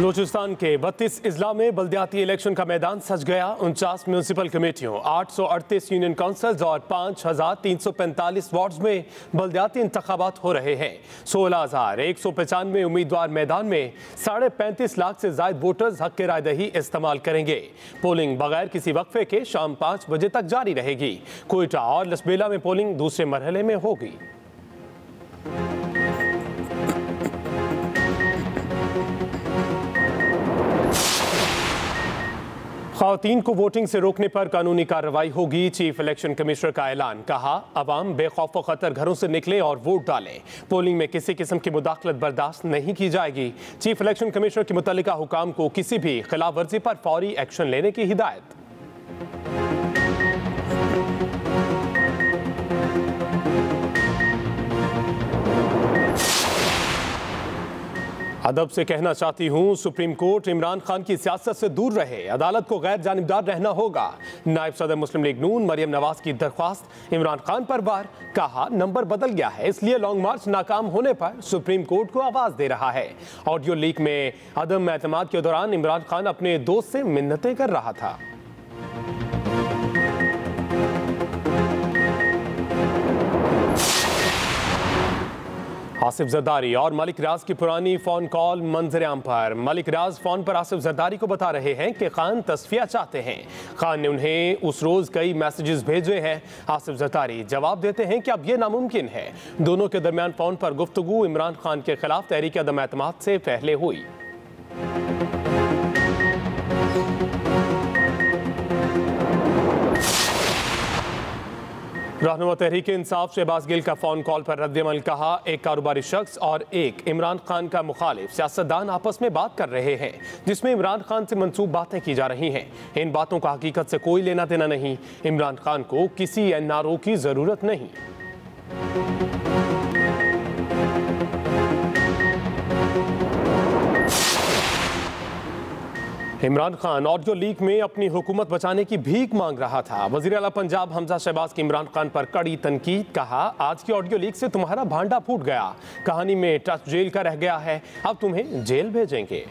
बलूचिस्तान के 32 अजला में बल्दियाती इलेक्शन का मैदान सज गया। 49 म्यूनसिपल कमेटियों, 838 यूनियन काउंसिल्स और 5345 वार्ड्स में बल्दियाती इंतखाबात हो रहे हैं। 16,195 उम्मीदवार मैदान में 35.5 लाख से ज्यादा वोटर्स हक के रायदही इस्तेमाल करेंगे। पोलिंग बगैर किसी वक्फे के शाम 5 बजे तक जारी रहेगी। कोयटा और लसबेला में पोलिंग दूसरे मरहले में होगी। ख़वातीन को वोटिंग से रोकने पर कानूनी कार्रवाई होगी। चीफ इलेक्शन कमिश्नर का ऐलान। कहा, अवाम बेखौफ व खतर घरों से निकलें और वोट डालें। पोलिंग में किसी किस्म की मुदाखलत बर्दाश्त नहीं की जाएगी। चीफ इलेक्शन कमिश्नर की मुतल्लिका हुकाम को किसी भी खिलाफ वर्जी पर फौरी एक्शन लेने की हिदायत। अदब से कहना चाहती हूँ, सुप्रीम कोर्ट इमरान खान की सियासत से दूर रहे। अदालत को गैर जानिबदार रहना होगा। नायब सदर मुस्लिम लीग नून मरियम नवाज की दरख्वास्त इमरान खान पर वार। कहा, नंबर बदल गया है, इसलिए लॉन्ग मार्च नाकाम होने पर सुप्रीम कोर्ट को आवाज दे रहा है। ऑडियो लीक में अदम एतमाद के दौरान इमरान खान अपने दोस्त से मिन्नतें कर रहा था। आसिफ जरदारी और मलिक रियाज की पुरानी फोन कॉल मंजर-ए-आम पर। मलिक रियाज फोन पर आसिफ जरदारी को बता रहे हैं कि खान तस्फिया चाहते हैं। खान ने उन्हें उस रोज कई मैसेजेस भेजे हैं। आसिफ जरदारी जवाब देते हैं कि अब यह नामुमकिन है। दोनों के दरमियान फोन पर गुफ्तगू इमरान खान के खिलाफ तहरीक अदम एतमाद से पहले हुई। रहनुमा तहरीक इंसाफ शहबाज गिल का फोन कॉल पर रद्द-ए-अमल। कहा, एक कारोबारी शख्स और एक इमरान खान का मुखालिफ सियासतदान आपस में बात कर रहे हैं जिसमें इमरान खान से मंसूब बातें की जा रही हैं। इन बातों का हकीकत से कोई लेना देना नहीं। इमरान खान को किसी एनआरओ की जरूरत नहीं। इमरान खान ऑडियो लीक में अपनी हुकूमत बचाने की भीख मांग रहा था। वज़ीर आला पंजाब हमजा शहबाज की इमरान खान पर कड़ी तनकीद। कहा, आज की ऑडियो लीक से तुम्हारा भांडा फूट गया। कहानी में टच जेल का रह गया है, अब तुम्हें जेल भेजेंगे।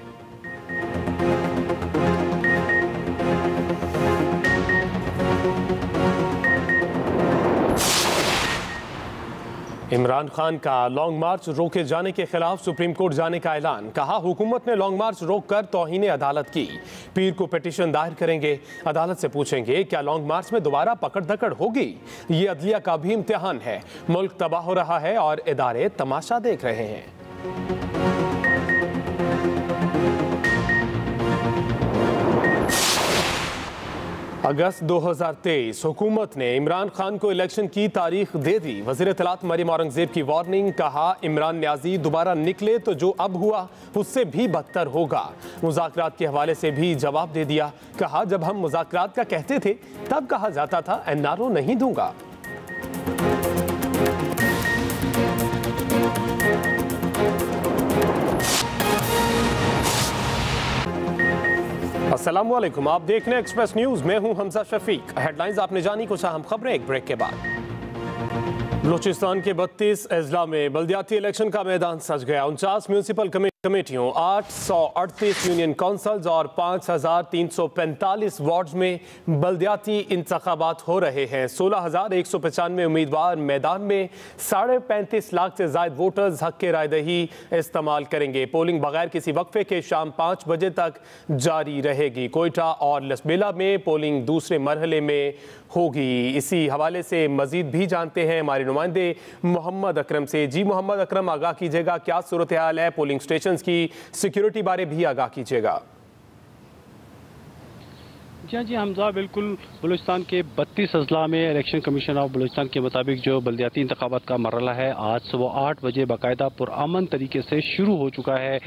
इमरान खान का लॉन्ग मार्च रोके जाने के खिलाफ सुप्रीम कोर्ट जाने का ऐलान। कहा, हुकूमत ने लॉन्ग मार्च रोककर तौहीन अदालत की। पीर को पिटीशन दायर करेंगे। अदालत से पूछेंगे क्या लॉन्ग मार्च में दोबारा पकड़ धकड़ होगी। ये अदलिया का भी इम्तिहान है। मुल्क तबाह हो रहा है और इदारे तमाशा देख रहे हैं। अगस्त 2023 हुकूमत ने इमरान खान को इलेक्शन की तारीख दे दी। वज़ीर इत्तलात मरियम औरंगजेब की वार्निंग। कहा, इमरान न्याजी दोबारा निकले तो जो अब हुआ उससे भी बदतर होगा। मुज़ाकरात के हवाले से भी जवाब दे दिया। कहा, जब हम मुज़ाकरात का कहते थे तब कहा जाता था एनआरओ नहीं दूंगा। अस्सलामुअलैकुम, आप देख रहे हैं एक्सप्रेस न्यूज। मैं हूं हमजा शफीक। हेडलाइंस आपने जानी, कुछ अहम खबरें एक ब्रेक के बाद। बलूचिस्तान के 32 अजला में बल्दियाती इलेक्शन का मैदान सज गया। 49 म्यूनसिपल कमेटियों, 838 यूनियन काउंसिल्स और 5345 वार्ड्स में बल्दियाती इंतखाबात हो रहे हैं। 16,195 उम्मीदवार मैदान में 35.5 लाख से ज्यादा वोटर्स हक के रायदही इस्तेमाल करेंगे। पोलिंग बगैर किसी वक्फे के शाम 5 बजे तक जारी रहेगी। कोयटा और लसबेला में पोलिंग दूसरे मरहले में होगी। इसी हवाले से मजीद भी जानते हैं हमारे नुमाइंदे मोहम्मद अकरम से। जी मोहम्मद अकरम, आगाह कीजिएगा, क्या सूरत हाल है? पोलिंग स्टेशन की सिक्योरिटी बारे भी आगाह कीजिएगा। जी हमजा, बिल्कुल बलूचिस्तान के 32 अजला में इलेक्शन कमीशन ऑफ बलूचिस्तान के मुताबिक जो बल्दियाती इंतखाबात का मरहला है आज सुबह 8 बजे बाकायदा पुरअमन तरीके से शुरू हो चुका है।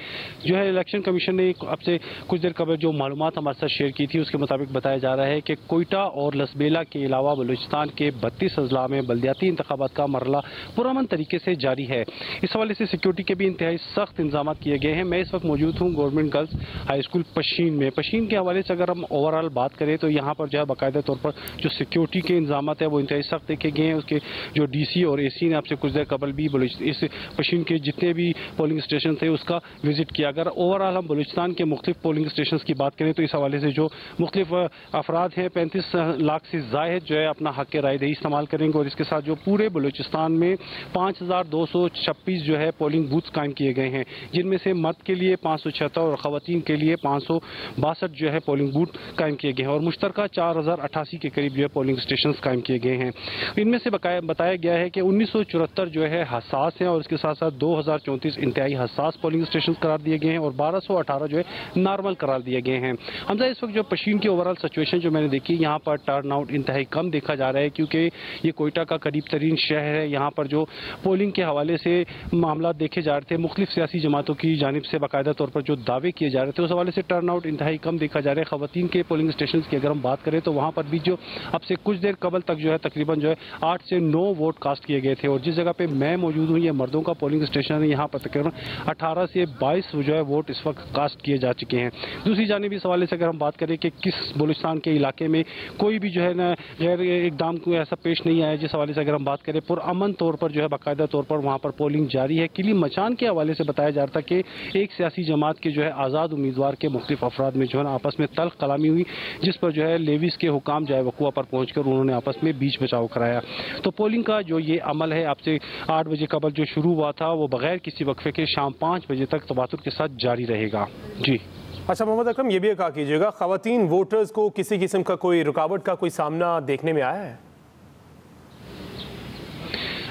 जो है इलेक्शन कमीशन ने अब से कुछ देर कबल जो मालूमात हमारे साथ शेयर की थी उसके मुताबिक बताया जा रहा है कि कोयटा और लसबेला के अलावा बलूचिस्तान के 32 अजला में बल्दियाती इंतखाबात का मरहला पुरअमन तरीके से जारी है। इस हवाले से सिक्योरिटी के भी इंतहाई सख्त इंतजाम किए गए हैं। मैं इस वक्त मौजूद हूँ government girls high school Pishin में। पशीन के हवाले से अगर हम ओवरऑल बात बात करें तो यहाँ पर जो है बाकायदा तौर पर जो सिक्योरिटी के इंतजाम है वो इंतहाई सख्त देखे गए हैं। उसके जो DC और AC ने आपसे कुछ देर कबल भी इस पशीन के जितने भी पोलिंग स्टेशन थे उसका विजिट किया। अगर ओवरऑल हम बलूचिस्तान के मुख्तलिफ पोलिंग स्टेशन की बात करें तो इस हवाले से जो मुख्तलिफ अफराद हैं 35 लाख से जायद जो है अपना हक राय दही इस्तेमाल करेंगे और इसके साथ जो पूरे बलूचिस्तान में 5226 जो है पोलिंग बूथ कायम किए गए हैं, जिनमें से मर्द के लिए 576 और ख़वातीन के लिए 562 जो है पोलिंग बूथ कायम किए गए हैं और मुश्तरका 4088 के करीब जो है पोलिंग स्टेशन कायम किए गए हैं। इनमें से बताया गया है कि 1974 जो है हसास हैं और इसके साथ साथ 2034 इंतहाई हसास पोलिंग स्टेशन करार दिए गए हैं और 1218 जो है नॉर्मल करार दिए गए हैं। हमजा इस वक्त जो पशीन की ओवरऑल सिचुएशन जो मैंने देखी, यहाँ पर टर्न आउट इंतहाई कम देखा जा रहा है क्योंकि ये कोयटा का करीब तरीन शहर है। यहाँ पर जो पोलिंग के हवाले से मामला देखे जा रहे थे, मुख्तलिफ सियासी जमातों की जानिब से बाकायदा तौर पर जो दावे किए जा रहे थे उस हवाले से टर्न आउट इंतहाई कम देखा जा रहा है। खवातीन के पोलिंग स्टेशन की अगर हम बात करें तो वहाँ पर भी जो अब से कुछ देर कबल तक जो है तकरीबन जो है 8 से 9 वोट कास्ट किए गए थे और जिस जगह पे मैं मौजूद हूँ ये मर्दों का पोलिंग स्टेशन है, यहाँ पर तकरीबन 18 से 22 जो है वोट इस वक्त कास्ट किए जा चुके हैं। दूसरी जानिब इस हवाले से अगर हम बात करें कि किस बलूचिस्तान के इलाके में कोई भी जो है ना गैर इकदाम को ऐसा पेश नहीं आया, जिस हवाले से अगर हम बात करें पुरअमन तौर पर जो है बाकायदा तौर पर वहाँ पर पोलिंग जारी है। किली मचान के हवाले से बताया जा रहा था कि एक सियासी जमात के जो है आज़ाद उम्मीदवार के मुख्तलिफ अफराद में जो है आपस में तल्ख कलामी हुई, जिस पर जो है लेविस के हुकाम जो है वकुआ पर पहुँचकर उन्होंने आपस में बीच बचाव कराया। तो पोलिंग का जो ये अमल है आपसे 8 बजे कबल जो शुरू हुआ था वो बगैर किसी वक्फे के शाम 5 बजे तक तबातुर के साथ जारी रहेगा। जी अच्छा मोहम्मद अकरम, ये भी कहा कीजिएगा, खवातीन वोटर्स को किसी किस्म का कोई रुकावट का कोई सामना देखने में आया है?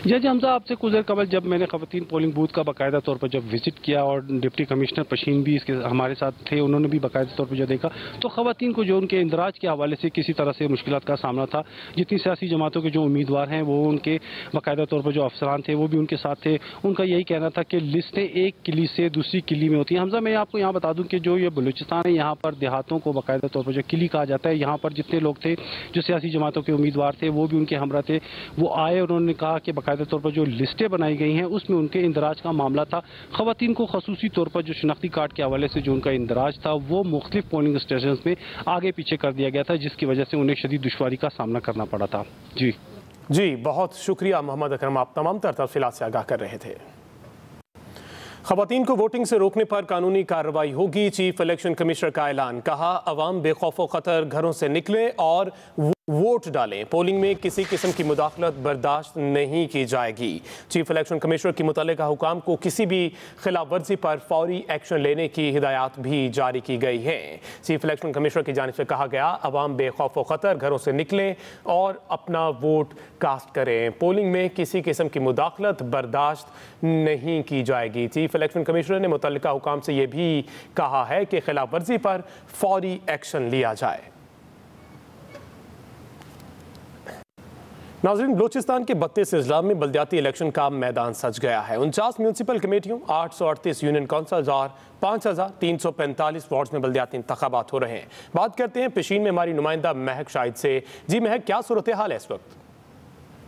जज हमजा आपसे कुछ देर कबल जब मैंने खवातीन पोलिंग बूथ का बाकायदा तौर पर जब विजिट किया और डिप्टी कमिश्नर पशीन भी इसके हमारे साथ थे, उन्होंने भी बाकायदा तौर पर जो देखा तो खवातीन को जो उनके इंदराज के हवाले से किसी तरह से मुश्किलात का सामना था। जितनी सियासी जमातों के जो उम्मीदवार हैं वो उनके बाकायदा तौर पर जो अफसरान थे वो भी उनके साथ थे। उनका यही कहना था कि लिस्टें एक किली से दूसरी किली में होती हैं। हमजा मैं आपको यहाँ बता दूँ कि जो ये बलूचिस्तान है यहाँ पर देहातों को बाकायदा तौर पर जो किली कहा जाता है, यहाँ पर जितने लोग थे जो सियासी जमातों के उम्मीदवार थे वो भी उनके हमरा थे, वो आए और उन्होंने कहा कि बाकायदा तौर पर जो लिस्टें बनाई गई हैं उसमें उनके इंदराज का मामला था। खवातीन को खसूसी तौर पर जो शनाख्ती कार्ड के हवाले से जो उनका इंदराज था वो मुख्तलिफ पोलिंग स्टेशन में आगे पीछे कर दिया गया था, जिसकी वजह से उन्हें शदीद दुश्वारी का सामना करना पड़ा था। जी बहुत शुक्रिया मोहम्मद अकरम, आप तमाम तर तफसीलात से आगाह कर रहे थे। खवातीन को वोटिंग से रोकने पर कानूनी कार्रवाई होगी, चीफ इलेक्शन कमिश्नर का ऐलान। कहा अवाम बेखौफ खतर घरों से निकले और वोट डालें, पोलिंग में किसी किस्म की मुदाखलत बर्दाश्त नहीं की जाएगी। चीफ इलेक्शन कमिश्नर की मुतल्लिका हुकाम को किसी भी खिलाफ वर्जी पर फौरी एक्शन लेने की हिदायत भी जारी की गई है। चीफ इलेक्शन कमिश्नर की जानिब से कहा गया अवाम बेखौफ खतर घरों से निकलें और अपना वोट कास्ट करें, पोलिंग में किसी किस्म की मुदाखलत बर्दाश्त नहीं की जाएगी। चीफ इलेक्शन कमिश्नर ने मुतल्लिका हुकाम से यह भी कहा है कि खिलाफ वर्जी पर फौरी एक्शन लिया जाए। नाज़रीन, बलूचिस्तान के 32 अजला में बल्दियाती इलेक्शन का मैदान सज गया है। 49 म्यूनसिपल कमेटियों, 838 यूनियन काउंसिल्स और 5345 वार्ड्स में बल्दियाती इंतखाबात हो रहे हैं। बात करते हैं पशीन में हमारी नुमाइंदा महक शाहिद से। जी महक, क्या सूरत हाल है इस वक्त?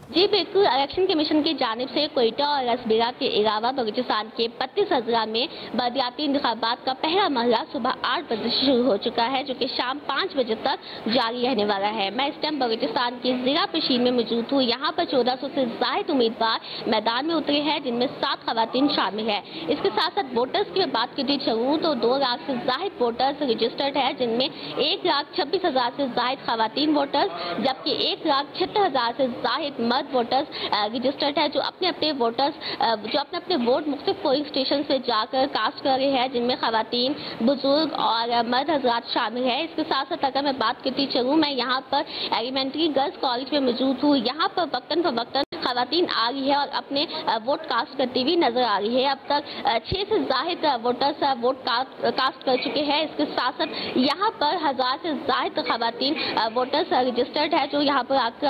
जी बिल्कुल, इलेक्शन कमीशन की जानिब से कोयटा और असबेरा के अलावा बलूचिस्तान के 32 अजला में बल्दियाती इंतखाबात का पहला मरहला सुबह 8 बजे से शुरू हो चुका है, जो कि शाम 5 बजे तक जारी रहने वाला है। मैं इस टाइम बलूचिस्तान के जिला पशीन में मौजूद हूँ। यहाँ पर 1400 से जायद उम्मीदवार मैदान में उतरे हैं, जिनमें 7 खवातीन शामिल है। इसके साथ साथ वोटर्स की बात करती चलूँ तो 2 लाख से जायद वोटर्स रजिस्टर्ड है, जिनमें 1,26,000 से जायद खवातीन वोटर्स जबकि 1,76,000 से जायद मर्द वोटर्स रजिस्टर्ड है, जो अपने अपने वोट मुख्तलिफ पोलिंग स्टेशन पे जाकर कास्ट कर रहे हैं, जिनमें खवातीन, बुजुर्ग और मर्द हजरात शामिल है। इसके साथ साथ अगर मैं बात करती चलूँ, मैं यहाँ पर एलिमेंट्री गर्ल्स कॉलेज में मौजूद हूँ। यहाँ पर वक्तन फवक्तन खवातीन आ रही है और अपने वोट कास्ट करती हुई नजर आ रही है। अब तक 6 से जायद वोटर्स वोट कास्ट कर चुके हैं। इसके साथ साथ यहाँ पर 1000 से जायद खवातीन वोटर्स रजिस्टर्ड है, जो यहाँ पर आकर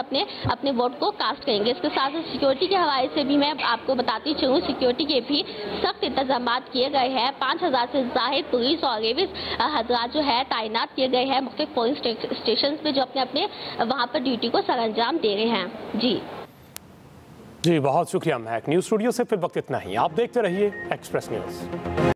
अपने वोट को कास्ट करेंगे। इसके साथ साथ सिक्योरिटी के हवाले से भी मैं आपको बताती चलूँ, सिक्योरिटी के भी सख्त इंतजाम किए गए हैं। 5000 से जायद पुलिस और रेविस हजरात जो है तैनात किए गए हैं मुख्तलिफ पोलिंग स्टेशन पे, जो अपने वहाँ पर ड्यूटी को सरअंजाम दे रहे हैं। जी बहुत शुक्रिया महक। न्यूज़ स्टूडियो से फिर वक्त इतना ही। आप देखते रहिए एक्सप्रेस न्यूज़।